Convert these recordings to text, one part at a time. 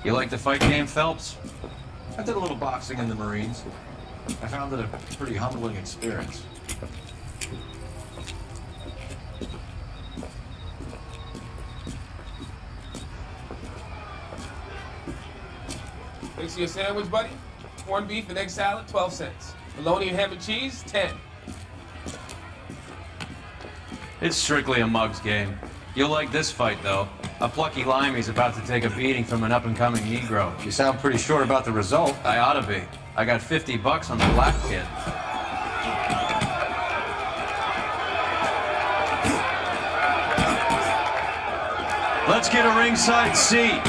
You like the fight game, Phelps? I did a little boxing in the Marines. I found it a pretty humbling experience. Thanks for your sandwich, buddy. Corned beef and egg salad, 12 cents. Bologna and ham and cheese, 10. It's strictly a mug's game. You'll like this fight, though. A plucky limey's about to take a beating from an up-and-coming Negro. You sound pretty sure about the result. I ought to be. I got $50 on the black kid. Let's get a ringside seat.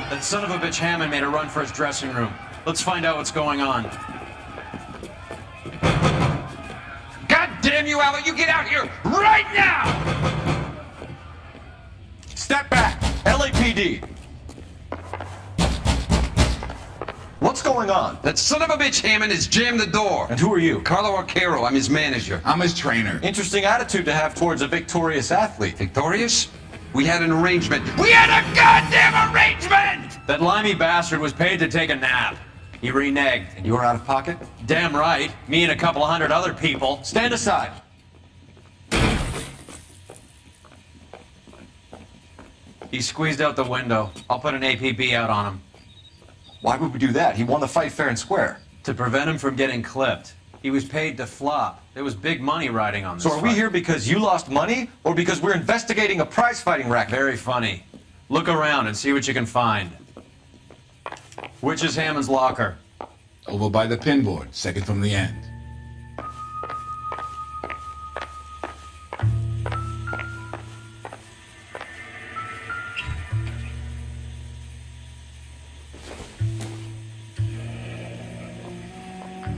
That son of a bitch Hammond made a run for his dressing room. Let's find out what's going on. God damn you, Albert! You get out here right now! Step back! LAPD! What's going on? That son of a bitch Hammond has jammed the door. And who are you? Carlo Arcaro, I'm his manager. I'm his trainer. Interesting attitude to have towards a victorious athlete. Victorious? We had an arrangement. We had a goddamn arrangement! That limey bastard was paid to take a nap. He reneged. And you were out of pocket? Damn right. Me and a couple of hundred other people. Stand aside. He squeezed out the window. I'll put an APB out on him. Why would we do that? He won the fight fair and square. To prevent him from getting clipped. He was paid to flop. There was big money riding on this So are we fight. here because you lost money, or because we're investigating a prize-fighting racket? Very funny. Look around and see what you can find. Which is Hammond's locker? Over by the pinboard, second from the end.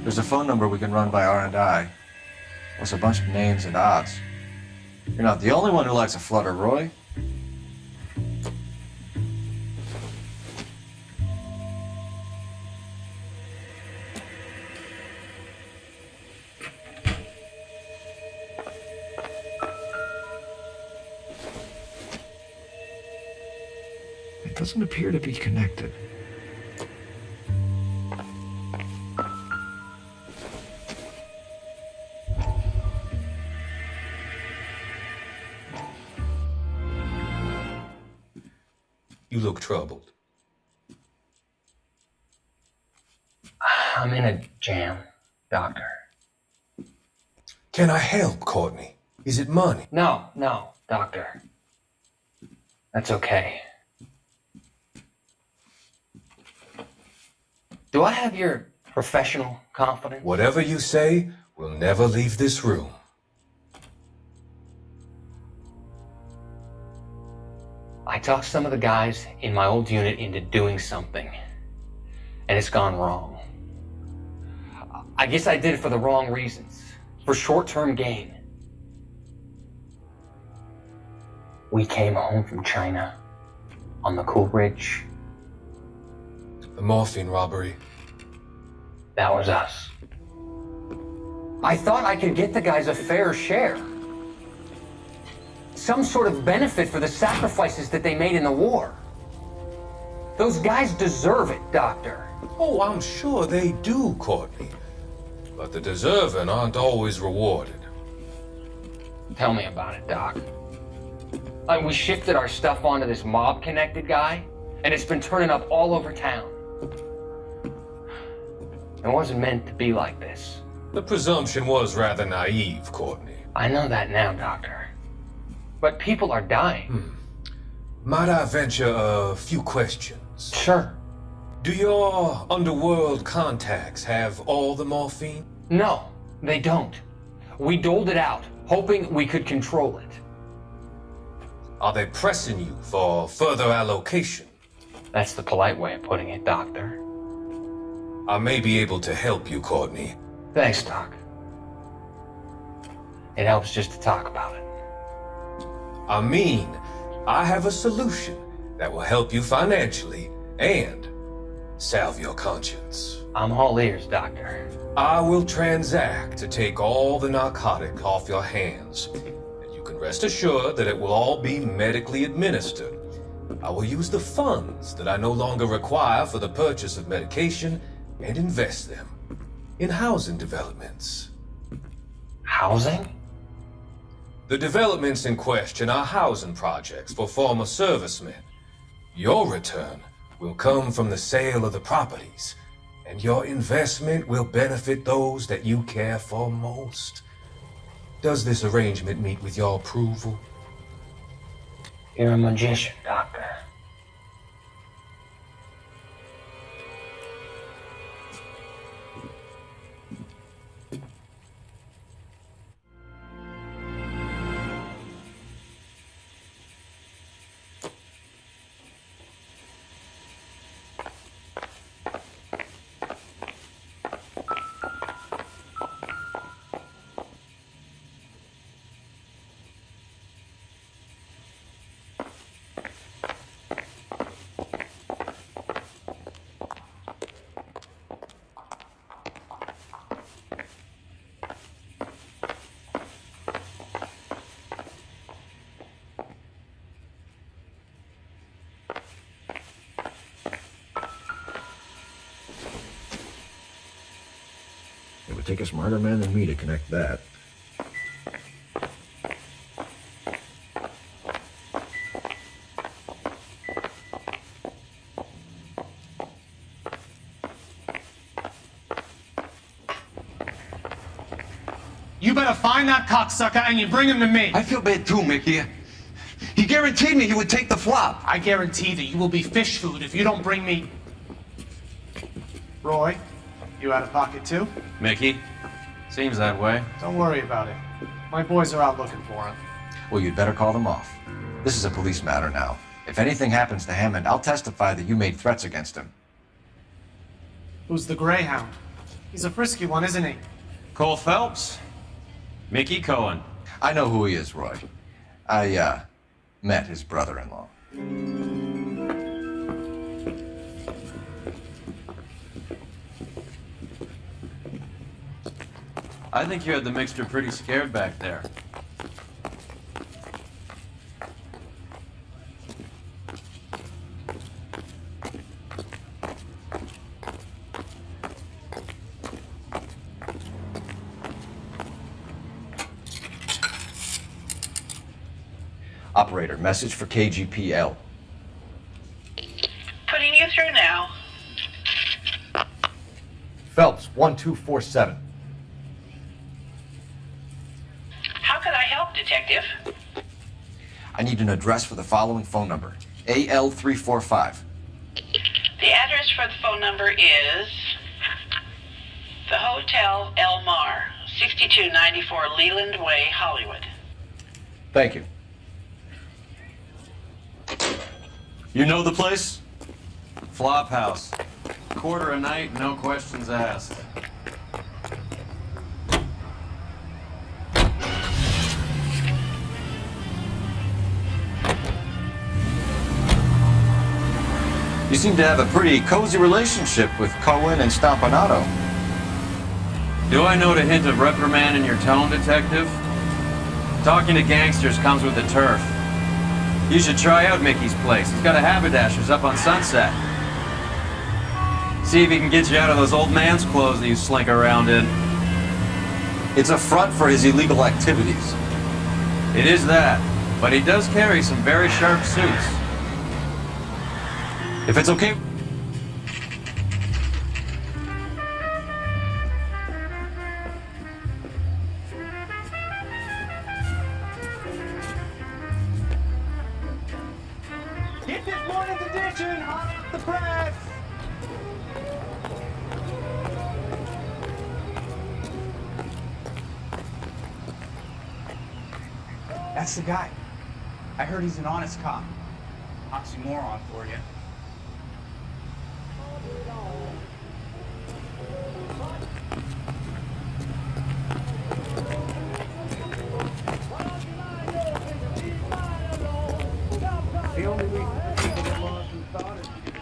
There's a phone number we can run by R&I. With a bunch of names and odds. You're not the only one who likes a flutter, Roy. It doesn't appear to be connected. You look troubled. I'm in a jam, Doctor. Can I help, Courtney? Is it money? No, Doctor. That's okay. Do I have your professional confidence? Whatever you say, we'll never leave this room. I talked some of the guys in my old unit into doing something, and it's gone wrong. I guess I did it for the wrong reasons, for short-term gain. We came home from China on the Cool Bridge. The morphine robbery. That was us. I thought I could get the guys a fair share. Some sort of benefit for the sacrifices that they made in the war. Those guys deserve it, Doctor. Oh, I'm sure they do, Courtney. But the deserving aren't always rewarded. Tell me about it, Doc. Like, we shifted our stuff onto this mob-connected guy, and it's been turning up all over town. It wasn't meant to be like this. The presumption was rather naive, Courtney. I know that now, Doctor. But people are dying. Might I venture a few questions? Sure. Do your underworld contacts have all the morphine? No, they don't. We doled it out, hoping we could control it. Are they pressing you for further allocation? That's the polite way of putting it, Doctor. I may be able to help you, Courtney. Thanks, Doc. It helps just to talk about it. I mean, I have a solution that will help you financially and salve your conscience. I'm all ears, Doctor. I will transact to take all the narcotic off your hands, and you can rest assured that it will all be medically administered. I will use the funds that I no longer require for the purchase of medication and invest them in housing developments. Housing? The developments in question are housing projects for former servicemen. Your return will come from the sale of the properties, and your investment will benefit those that you care for most. Does this arrangement meet with your approval? You're a magician, Doctor. It would take a smarter man than me to connect that. You better find that cocksucker and you bring him to me. I feel bad too, Mickey. He guaranteed me he would take the flop. I guarantee that you will be fish food if you don't bring me... Roy, you out of pocket too? Mickey? Seems that way. Don't worry about it. My boys are out looking for him. Well, you'd better call them off. This is a police matter now. If anything happens to Hammond, I'll testify that you made threats against him. Who's the Greyhound? He's a frisky one, isn't he? Cole Phelps? Mickey Cohen. I know who he is, Roy. I, met his brother-in-law. I think you had the mixture pretty scared back there. Operator, message for KGPL. Putting you through now. Phelps, 1247. How could I help, Detective? I need an address for the following phone number. AL345. The address for the phone number is the Hotel El Mar, 6294 Leland Way, Hollywood. Thank you. You know the place? Flop house. Quarter a night, no questions asked. You seem to have a pretty cozy relationship with Cohen and Stompanato. Do I note a hint of reprimand in your tone, Detective? Talking to gangsters comes with the turf. You should try out Mickey's place. He's got a haberdasher's up on Sunset. See if he can get you out of those old man's clothes that you slink around in. It's a front for his illegal activities. It is that, but he does carry some very sharp suits. If it's okay... Get this morning's edition hot off the press! That's the guy. I heard he's an honest cop. Oxymoron for you.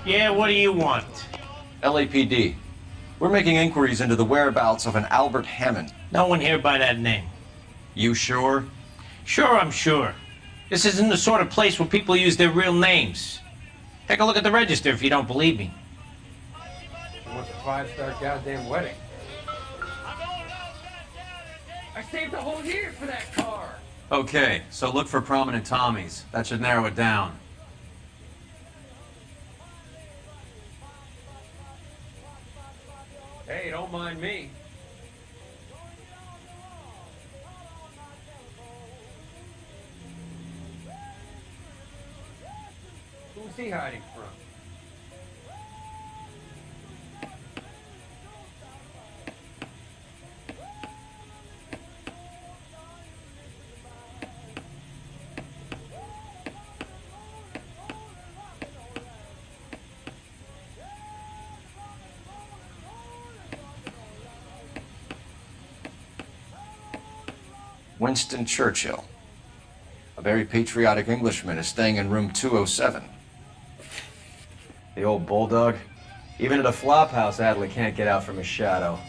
Yeah, what do you want? LAPD. We're making inquiries into the whereabouts of an Albert Hammond. No one here by that name. You sure? Sure, I'm sure. This isn't the sort of place where people use their real names. Take a look at the register if you don't believe me. What's a 5-star goddamn wedding? I saved a whole year for that car! Okay, so look for prominent Tommies. That should narrow it down. Hey, don't mind me. Who's he hiding from? Winston Churchill. A very patriotic Englishman is staying in room 207. The old bulldog. Even at a flop house, Adley can't get out from his shadow.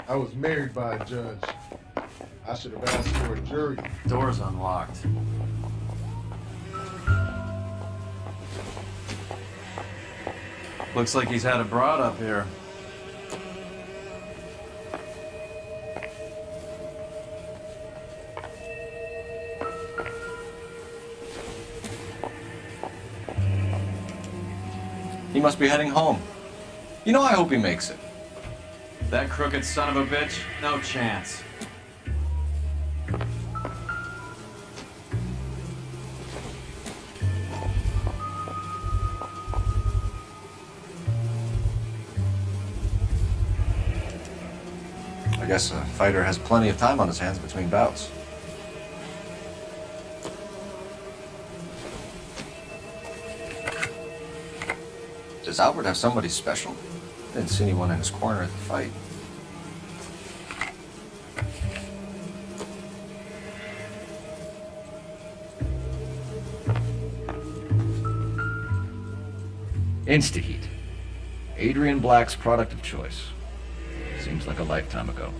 I was married by a judge. I should have asked for a jury. Door's unlocked. Looks like he's had a broad up here. He must be heading home. You know, I hope he makes it. That crooked son of a bitch? No chance. I guess a fighter has plenty of time on his hands between bouts. Does Albert have somebody special? Didn't see anyone in his corner at the fight. Instaheat. Adrian Black's product of choice. Seems like a lifetime ago.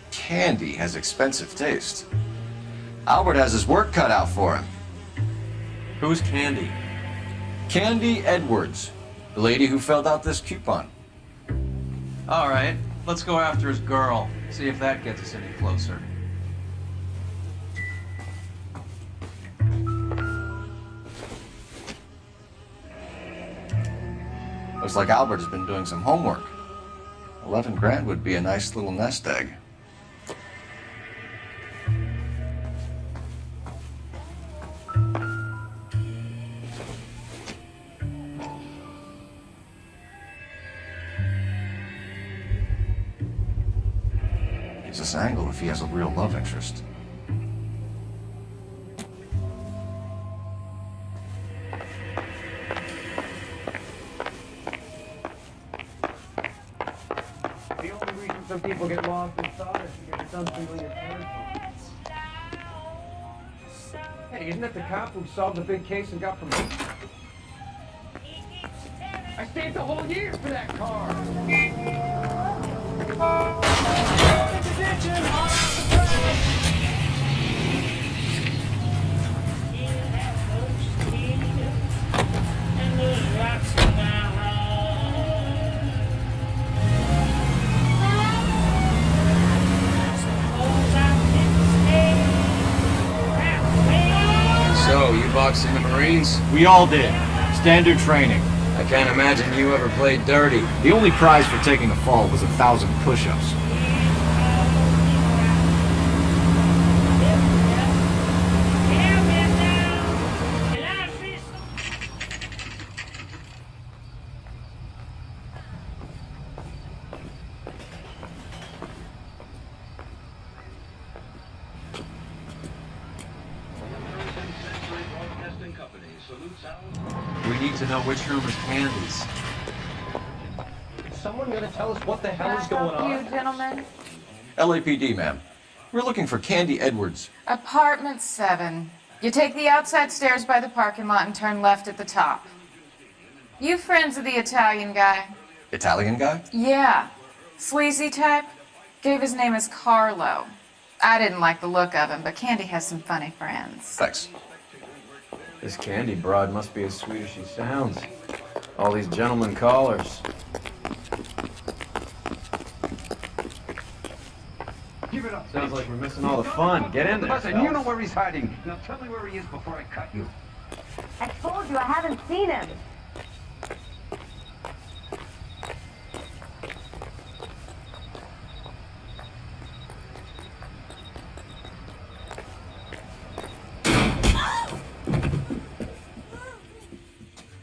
Candy has expensive taste. Albert has his work cut out for him. Who's Candy? Candy Edwards, the lady who filled out this coupon. All right, let's go after his girl. See if that gets us any closer. Looks like Albert has been doing some homework. 11 grand would be a nice little nest egg. Gives us an angle if he has a real love interest. Some people get lost in thought and forget something when you're Hey, isn't that the cop who solved the big case and got promoted? I saved a whole year for that car! So, box in the Marines? We all did. Standard training. I can't imagine you ever played dirty. The only prize for taking a fall was 1,000 push-ups. We need to know which room is Candy's. Is someone gonna tell us what the hell is going on? You gentlemen. LAPD, ma'am. We're looking for Candy Edwards. Apartment 7. You take the outside stairs by the parking lot and turn left at the top. You friends of the Italian guy? Italian guy? Yeah. Sleazy type? Gave his name as Carlo. I didn't like the look of him, but Candy has some funny friends. Thanks. This Candy broad must be as sweet as she sounds. All these gentlemen callers. Give it up. Sounds like we're missing all the fun. Get in there. Listen, you know where he's hiding. Now tell me where he is before I cut you. I told you I haven't seen him.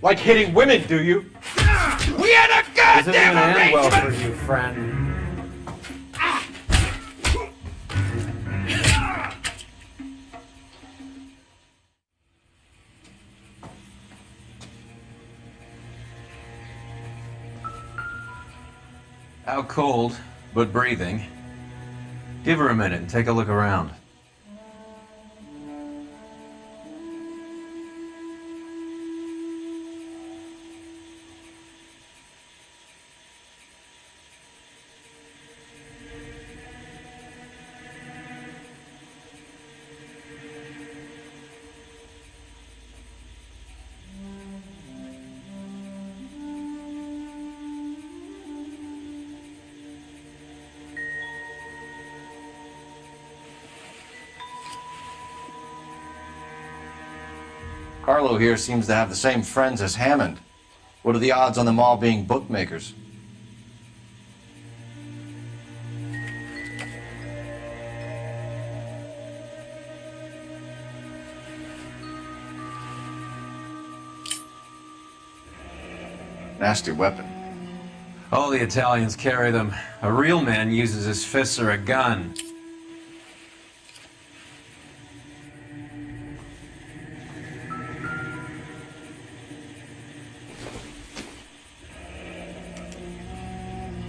Like hitting women, do you? We had a This isn't goddamn gonna end well arrangement! for you, friend. Out cold, but breathing. Give her a minute and take a look around. Carlo here seems to have the same friends as Hammond. What are the odds on them all being bookmakers? Nasty weapon. All the Italians carry them. A real man uses his fists or a gun.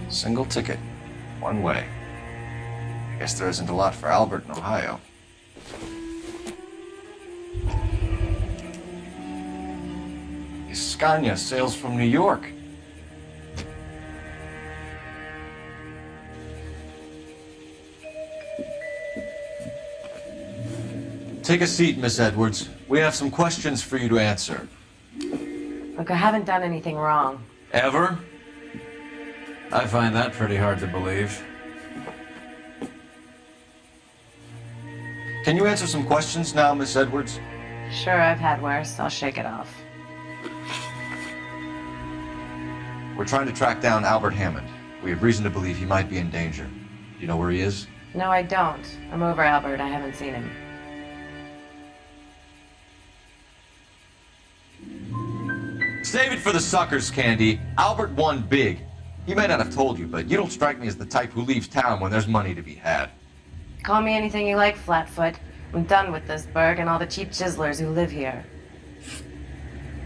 Single ticket. One way. I guess there isn't a lot for Albert in Ohio. Scania sails from New York. Take a seat, Miss Edwards. We have some questions for you to answer. Look, I haven't done anything wrong. Ever? I find that pretty hard to believe. Can you answer some questions now, Miss Edwards? Sure, I've had worse. I'll shake it off. We're trying to track down Albert Hammond. We have reason to believe he might be in danger. Do you know where he is? No, I don't. I'm over Albert. I haven't seen him. Save it for the suckers, Candy. Albert won big. He may not have told you, but you don't strike me as the type who leaves town when there's money to be had. Call me anything you like, Flatfoot. I'm done with this burg and all the cheap chiselers who live here.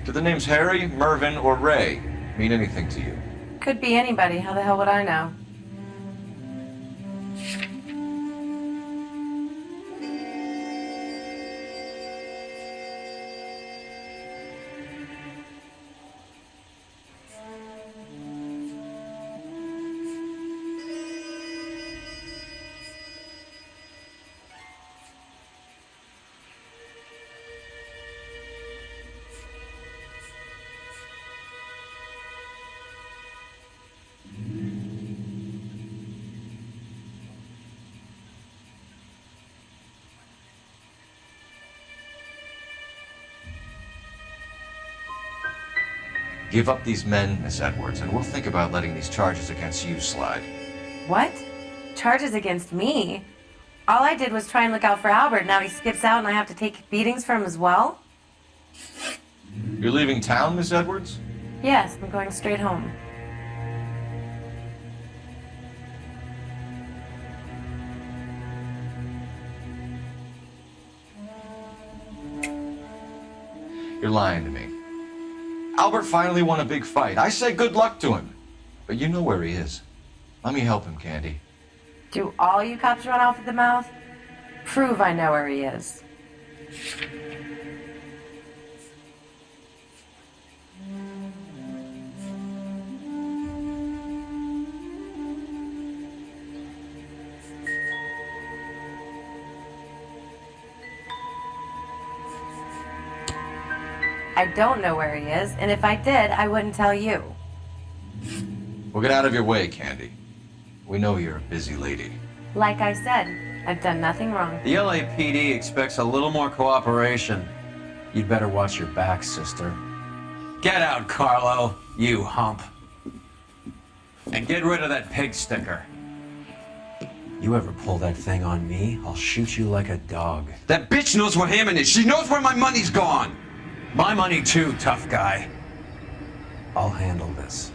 Do the names Harry, Mervyn, or Ray mean anything to you? Could be anybody. How the hell would I know? Give up these men, Miss Edwards, and we'll think about letting these charges against you slide. What? Charges against me? All I did was try and look out for Albert. Now he skips out and I have to take beatings for him as well? You're leaving town, Miss Edwards? Yes, I'm going straight home. You're lying to me. Albert finally won a big fight. I say good luck to him. But you know where he is. Let me help him, Candy. Do all you cops run off at the mouth? Prove I know where he is. I don't know where he is, and if I did, I wouldn't tell you. Well, get out of your way, Candy. We know you're a busy lady. Like I said, I've done nothing wrong. The LAPD expects a little more cooperation. You'd better watch your back, sister. Get out, Carlo, you hump. And get rid of that pig sticker. You ever pull that thing on me, I'll shoot you like a dog. That bitch knows where Hammond is. She knows where my money's gone. My money too, tough guy. I'll handle this.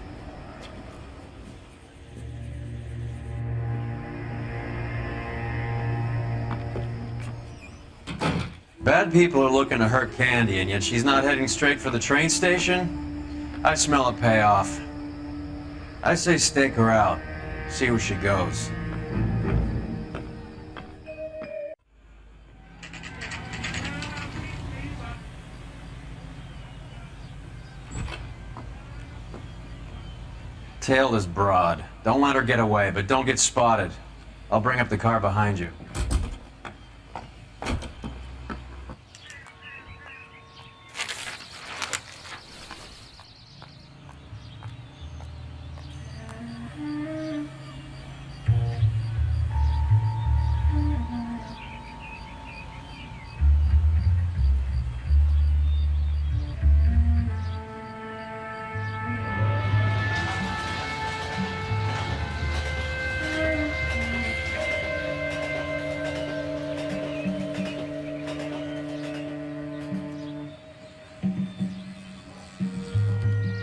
Bad people are looking to hurt Candy, and yet she's not heading straight for the train station? I smell a payoff. I say stake her out. See where she goes. Tail this broad. Don't let her get away, but don't get spotted. I'll bring up the car behind you.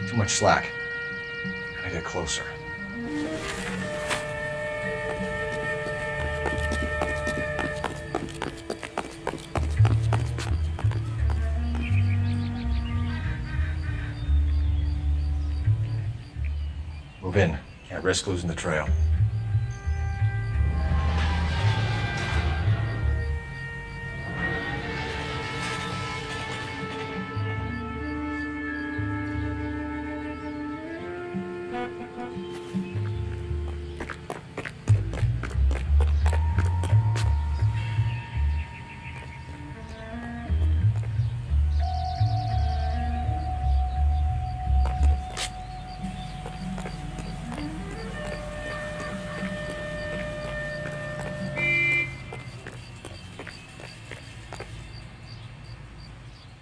Too much slack. Gotta get closer. Move in. Can't risk losing the trail.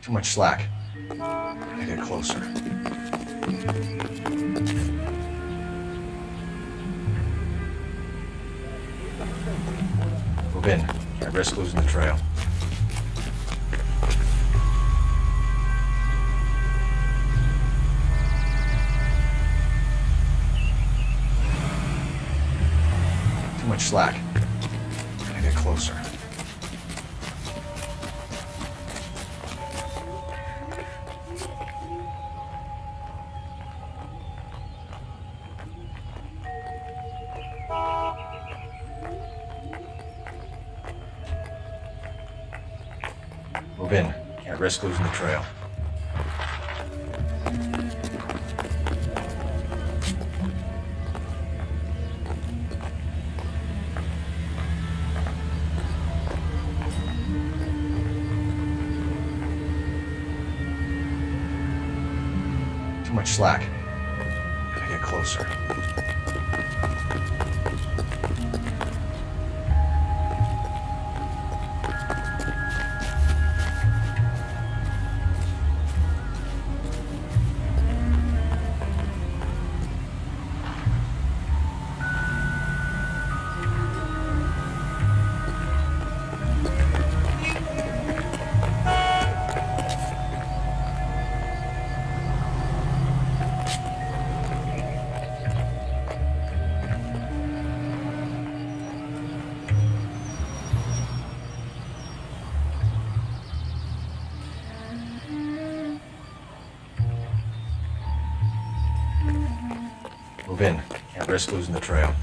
Too much slack. Gotta get closer. Move in. Can't risk losing the trail. Too much slack. Gotta get closer. Move in. Can't risk losing the trail. Too much slack. Gotta get closer. in. Can't risk losing the trail.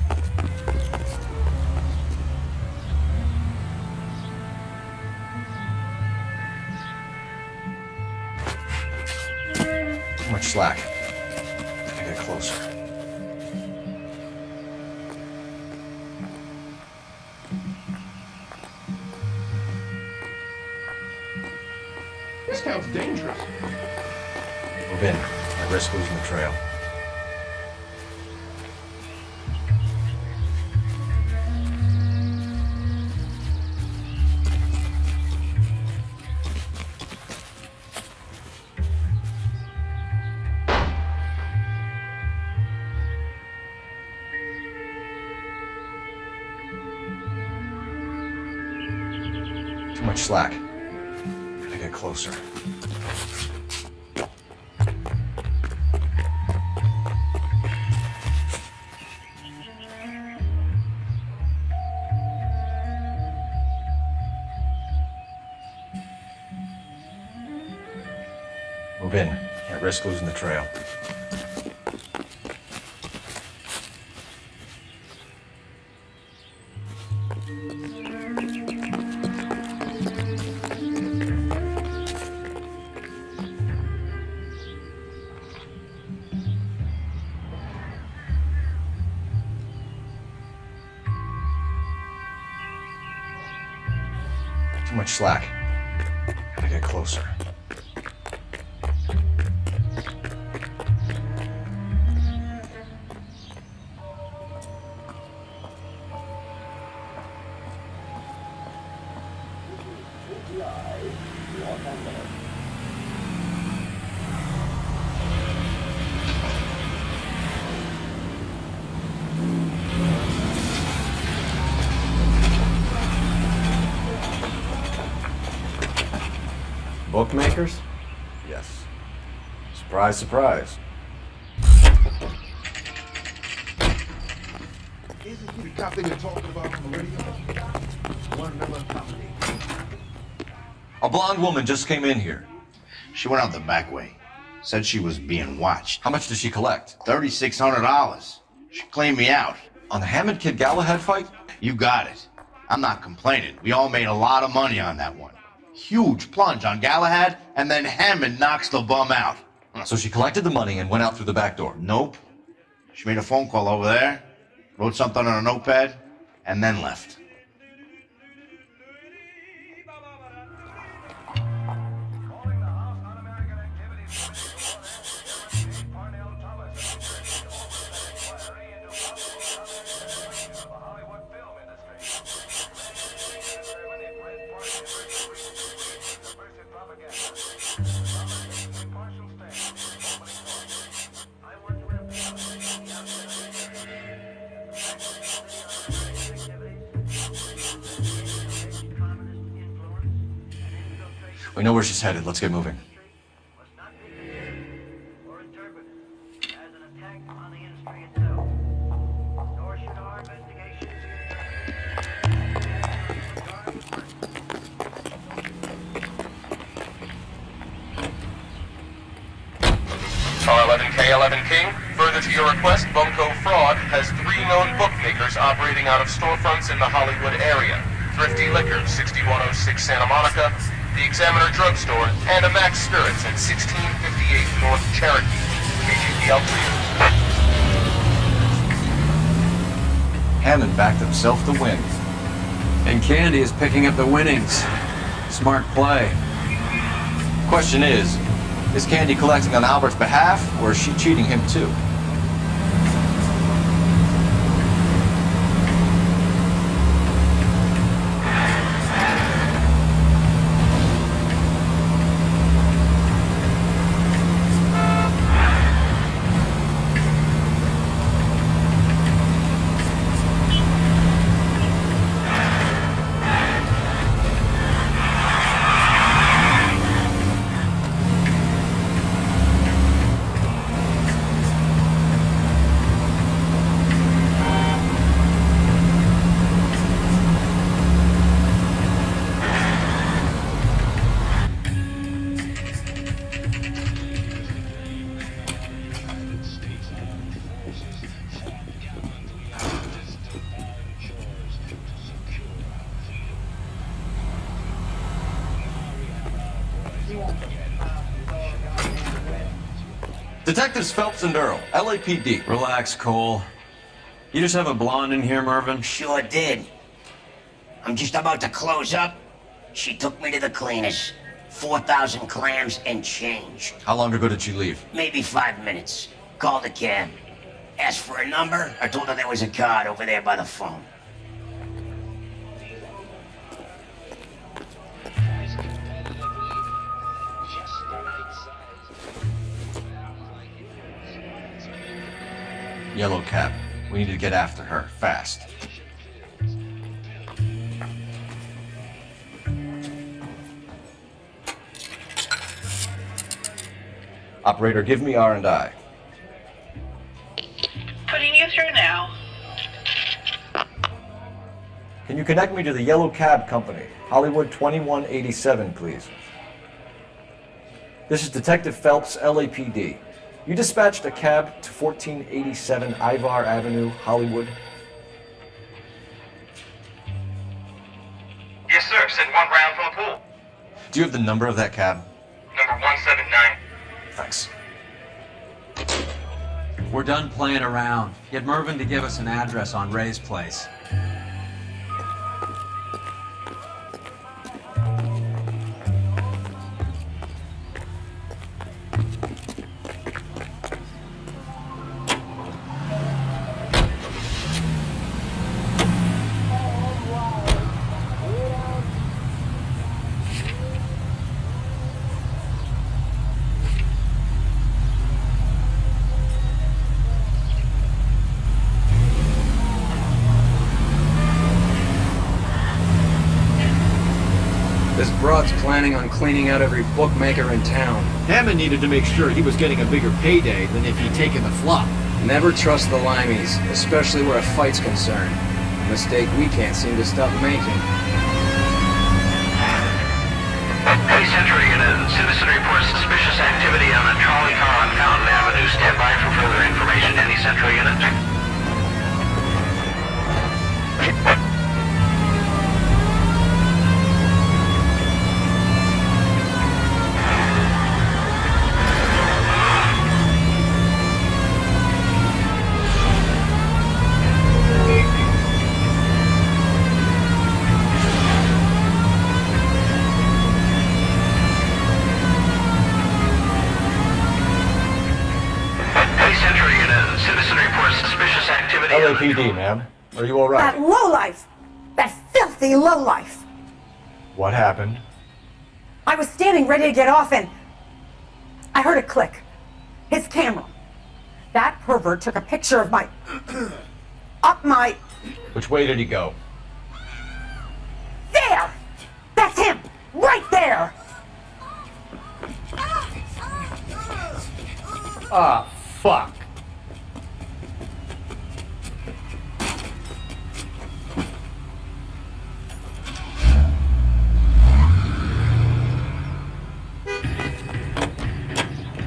Too much slack. Gotta get closer. This town's dangerous. Move in. Can't risk losing the trail. Too much slack. Gotta get closer. Move in. Can't risk losing the trail. Too much slack. Gotta get closer. Bookmakers? Yes. Surprise, surprise. Isn't he the cop they've been talking about on the radio? One another company. A blonde woman just came in here. She went out the back way. Said she was being watched. How much did she collect? $3,600. She cleaned me out. On the Hammond Kid Galahad fight? You got it. I'm not complaining. We all made a lot of money on that one. Huge plunge on Galahad, and then Hammond knocks the bum out. So she collected the money and went out through the back door? Nope. She made a phone call over there, wrote something on a notepad, and then left. We know where she's headed. Let's get moving. K11 King, further to your request, Bunko Fraud has 3 known bookmakers operating out of storefronts in the Hollywood area. Thrifty Liquor, 6106 Santa Monica, the Examiner Drugstore, and a Max Spirits at 1658 North Cherokee. KGPL clear. Hammond backed himself to win. And Candy is picking up the winnings. Smart play. Question is Candy collecting on Albert's behalf, or is she cheating him too? Detectives Phelps and Earl, LAPD. Relax, Cole. You just have a blonde in here, Mervyn? Sure did. I'm just about to close up. She took me to the cleaners. 4,000 clams and change. How long ago did she leave? Maybe 5 minutes. Called a cab. Asked for a number. I told her there was a card over there by the phone. Yellow cab. We need to get after her, fast. Operator, give me R&I. Putting you through now. Can you connect me to the Yellow Cab Company, Hollywood 2187, please? This is Detective Phelps, LAPD. You dispatched a cab to 1487 Ivar Avenue, Hollywood. Yes, sir. Send one round from the pool. Do you have the number of that cab? Number 179. Thanks. We're done playing around. Get Mervyn to give us an address on Ray's place. This broad's planning on cleaning out every bookmaker in town. Hammond needed to make sure he was getting a bigger payday than if he'd taken the flop. Never trust the limeys, especially where a fight's concerned. A mistake we can't seem to stop making. Hey, Central Unit. Citizen reports suspicious activity on a trolley car on Fountain Avenue. Stand by for further information. Any Central Unit? LAPD, ma'am. Are you all right? That lowlife! That filthy lowlife! What happened? I was standing ready to get off and I heard a click. His camera. That pervert took a picture of my... up my... Which way did he go? There! That's him! Right there! Ah, fuck.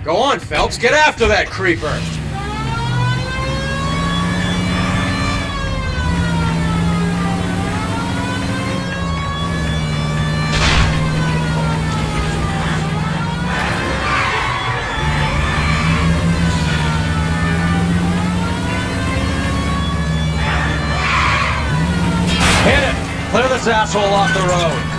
Go on, Phelps, get after that creeper! Hit it! Clear this asshole off the road!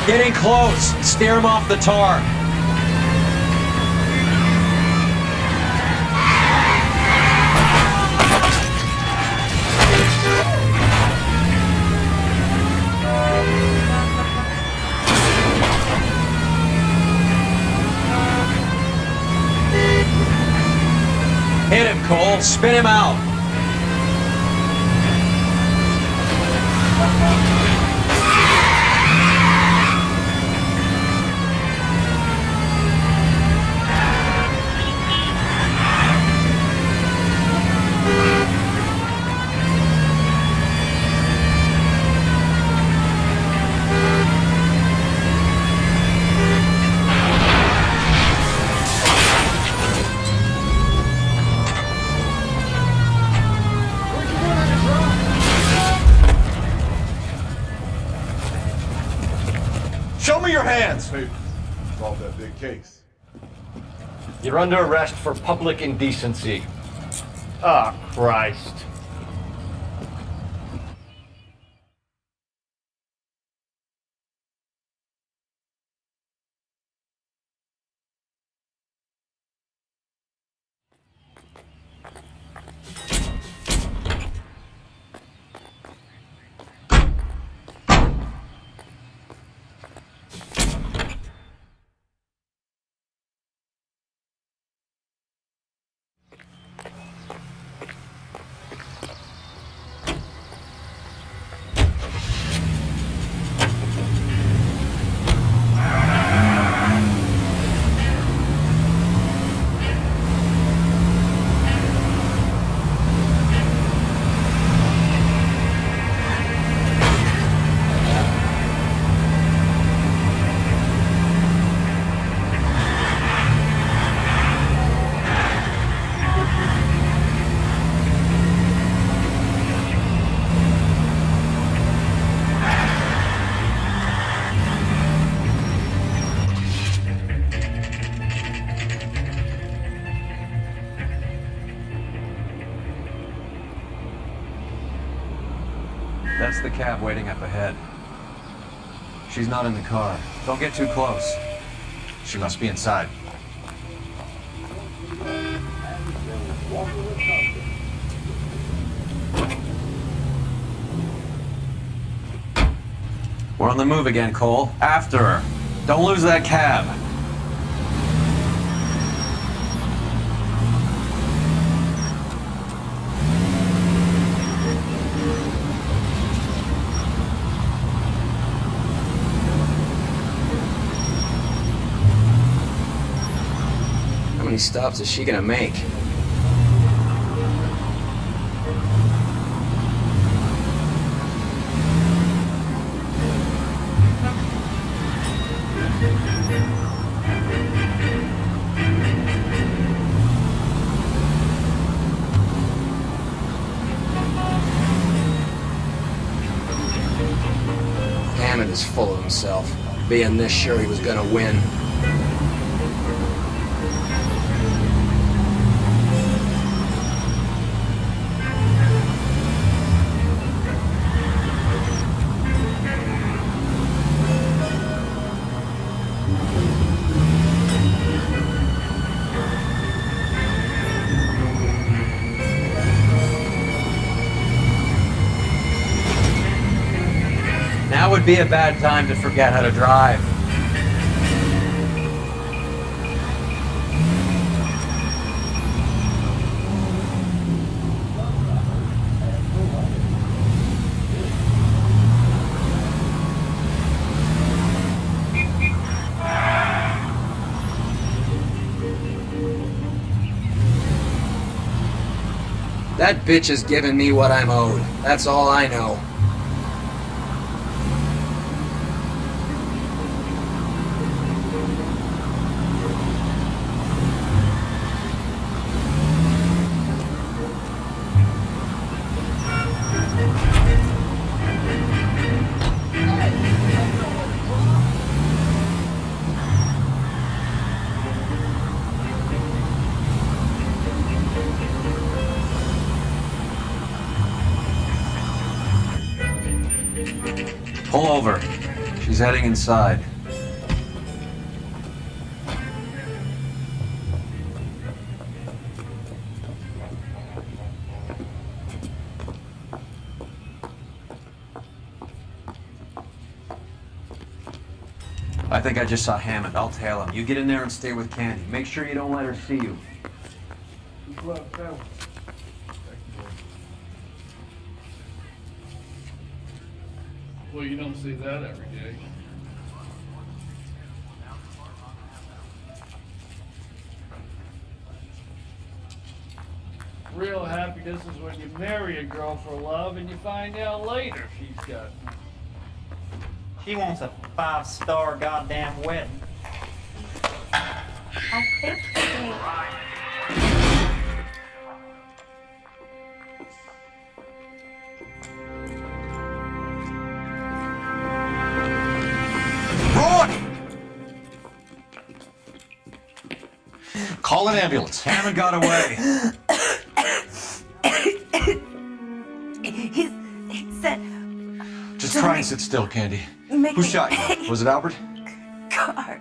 Getting close. Steer him off the tar. Hit him, Cole. Spin him out. your hands! Papers. Solve that big case. You're under arrest for public indecency. Ah, Christ. That's the cab waiting up ahead. She's not in the car. Don't get too close. She must be inside. We're on the move again, Cole. After her. Don't lose that cab. How many stops is she gonna make? Hammond is full of himself, being this sure he was gonna win. Now would be a bad time to forget how to drive. That bitch is giving me what I'm owed. That's all I know. Pull over. She's heading inside. I think I just saw Hammond. I'll tail him. You get in there and stay with Candy. Make sure you don't let her see you. Well, you don't see that every day. Real happiness is when you marry a girl for love and you find out later she's got. She wants a 5-star goddamn wedding. I think Call an ambulance. Hammond got away. He said... Just try and sit still, Candy. Make Who me shot pay. you? Was it Albert? Car.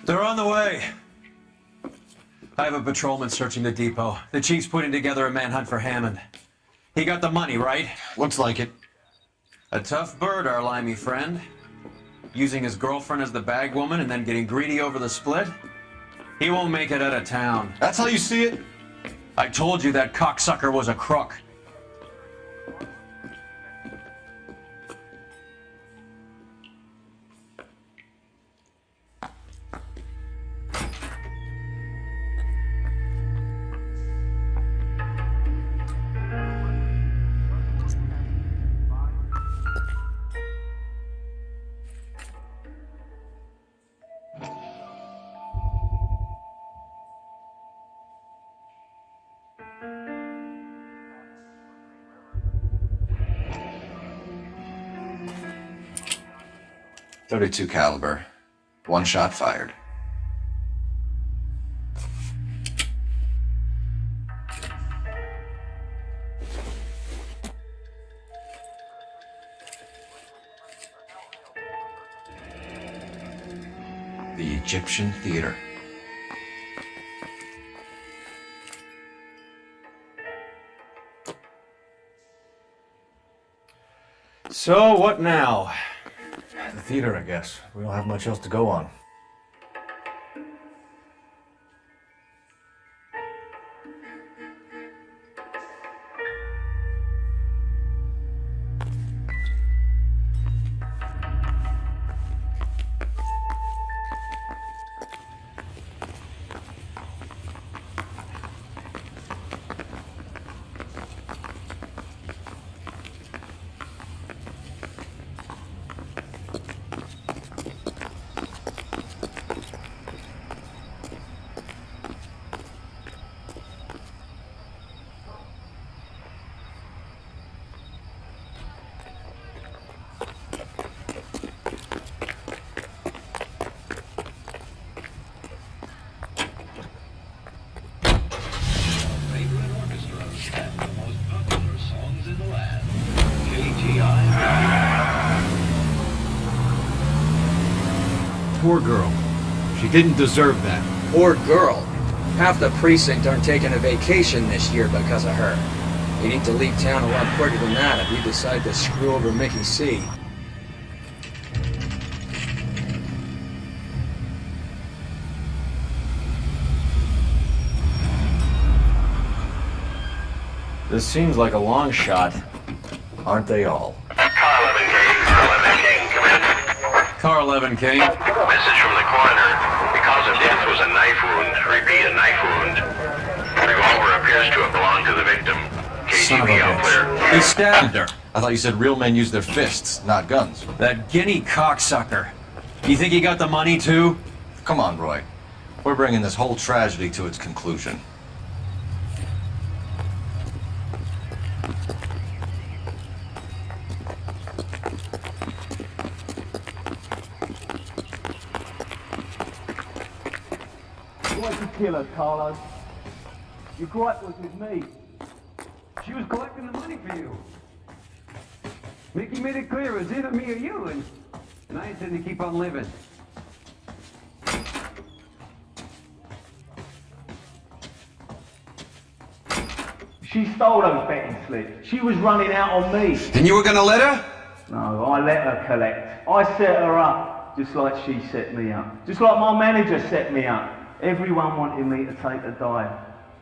They're on the way. I have a patrolman searching the depot. The chief's putting together a manhunt for Hammond. He got the money, right? Looks like it. A tough bird, our limey friend. Using his girlfriend as the bag woman and then getting greedy over the split. He won't make it out of town. That's how you see it? I told you that cocksucker was a crook. .32 caliber. One shot fired. The Egyptian Theater. So, what now? The theater, I guess. We don't have much else to go on. Poor girl. She didn't deserve that. Poor girl. Half the precinct aren't taking a vacation this year because of her. You need to leave town a lot quicker than that if you decide to screw over Mickey C. This seems like a long shot. Aren't they all? Car 11, King. Message from the coroner. The cause of death was a knife wound. Repeat, a knife wound. Revolver appears to have belonged to the victim. Son of a KGB all clear. bitch. He stabbed her. I thought you said real men use their fists, not guns. That guinea cocksucker. You think he got the money, too? Come on, Roy. We're bringing this whole tragedy to its conclusion. Why'd you kill her, Carlo? Your gripe was with me. She was collecting the money for you. Mickey made it clear it was either me or you, and I intend to keep on living. She stole those betting slips. She was running out on me. And you were gonna let her? No, I let her collect. I set her up, just like she set me up. Just like my manager set me up. Everyone wanted me to take the dive.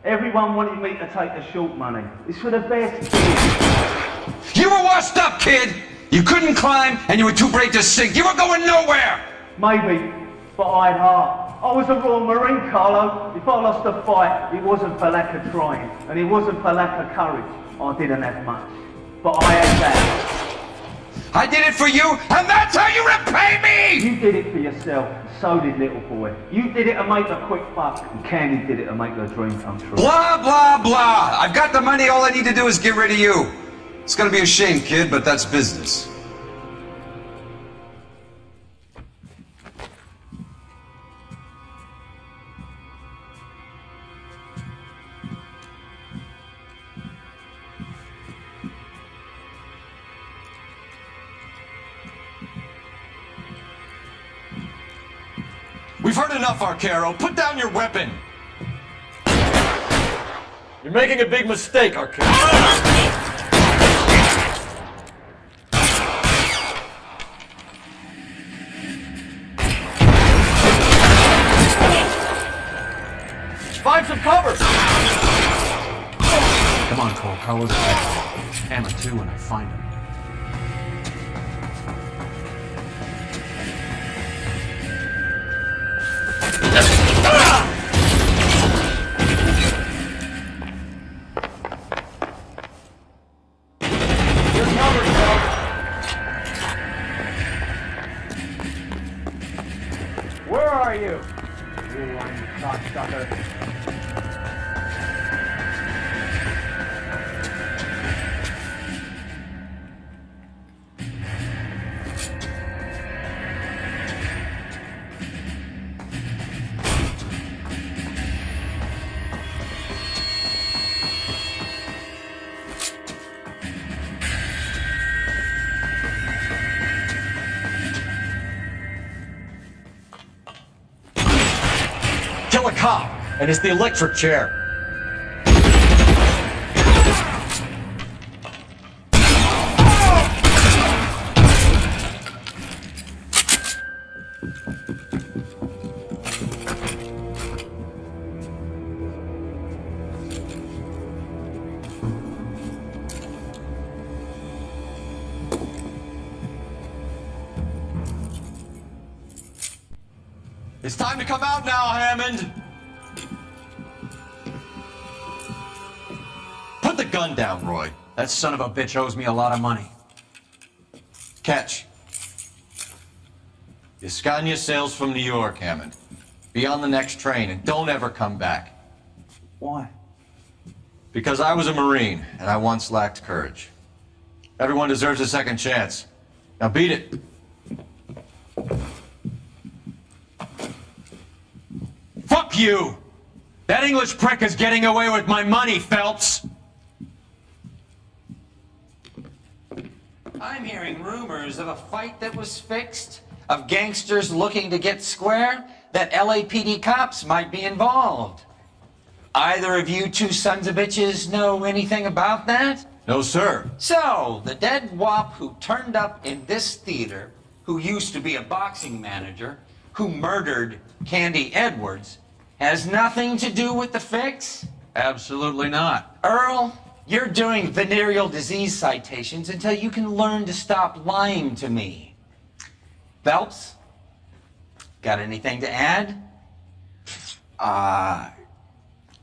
Everyone wanted me to take the short money. It's for the best. You were washed up, kid! You couldn't climb, and you were too brave to sink. You were going nowhere! Maybe, but I had heart. I was a Royal Marine, Carlo. If I lost a fight, it wasn't for lack of trying, and it wasn't for lack of courage. I didn't have much, but I had that. I did it for you, and that's how you repay me! You did it for yourself, and so did little boy. You did it to make a quick buck, and Candy did it to make her dream come true. Blah, blah, blah. I've got the money, all I need to do is get rid of you. It's gonna be a shame, kid, but that's business. heard enough, Arcaro. Put down your weapon. You're making a big mistake, Arcaro. Find some cover! Come on, Cole. Carlos is back. Hammer 2 when I find him. You're covered, Phelps. Where are you? You lying cocksucker. Kill a cop, and it's the electric chair. It's time to come out now, Hammond! Put the gun down, Roy. That son of a bitch owes me a lot of money. Catch. Escania sails from New York, Hammond. Be on the next train and don't ever come back. Why? Because I was a Marine and I once lacked courage. Everyone deserves a second chance. Now beat it. Fuck you! That English prick is getting away with my money, Phelps! I'm hearing rumors of a fight that was fixed, of gangsters looking to get square, that LAPD cops might be involved. Either of you two sons of bitches know anything about that? No, sir. So, the dead wop who turned up in this theater, who used to be a boxing manager, who murdered Candy Edwards, has nothing to do with the fix? Absolutely not. Earl, you're doing venereal disease citations until you can learn to stop lying to me. Phelps, got anything to add?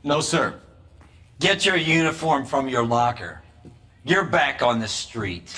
No, sir. Get your uniform from your locker. You're back on the street.